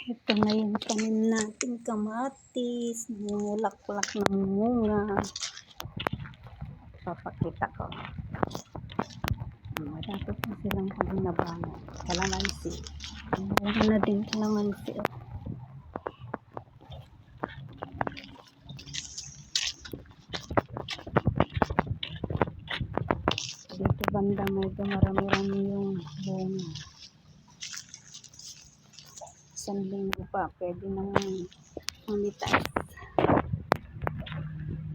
Ito na yung tanim natin kamatis. Namumulak-lak ng munga. Papakita ko. Dapat na silang paginabangan. Kalamansi. Bunga na din kalamansi. Dito banda may marami-rami yung bunga. Isang linggo pa, pwede naman umitas.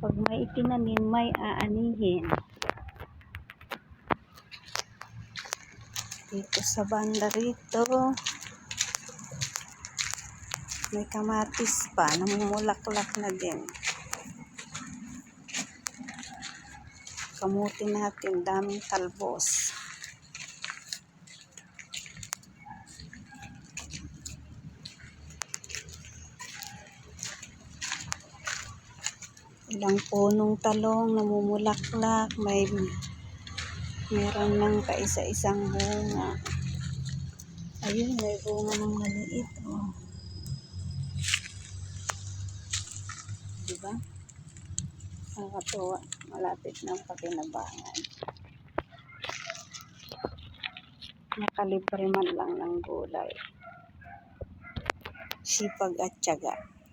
Pag may itinanim, may aanihin. Dito sa banda rito, may kamatis pa, namumulak-lak na din. Kamuti natin, daming talbos. Ilang punong talong namumulaklak, meron ng kaisa-isang bunga. Ayun, may bunga ng maliit. Oh. Diba? Nakakatuwa. Malapit ng pakinabangan. Nakalibre man lang ng gulay. Sipag at tiyaga.